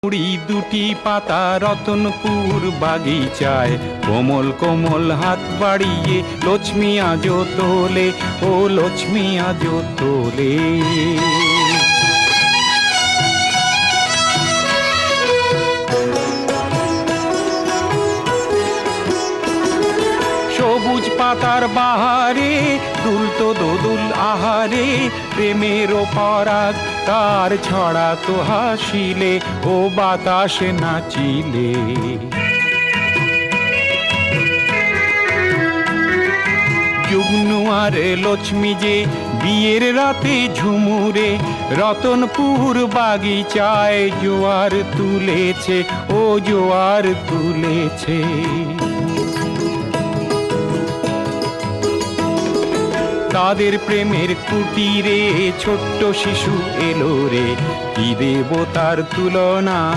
কুড়ি দুটি পাতা রতনপুর বাগিচায়, কোমল কোমল হাত বাড়িয়ে লক্ষ্মী আজো তোলে, ও লক্ষ্মী আজো তোলে। সবুজ পাতার বাহারে দুলতো দোদুল আহারে, প্রেমের পরাগ তার ছড়া তো হাসিলে, ও বাতাসে নাচিলে। যুগ্নুয়ারে লক্ষ্মী যে বিয়ের রাতে ঝুমুরে, রতনপুর বাগিচায় জোয়ার তুলেছে, ও জোয়ার তুলেছে। তাদের প্রেমের কুটিরে ছোট্ট শিশু এলো রে, কি দেব তার তুলনা।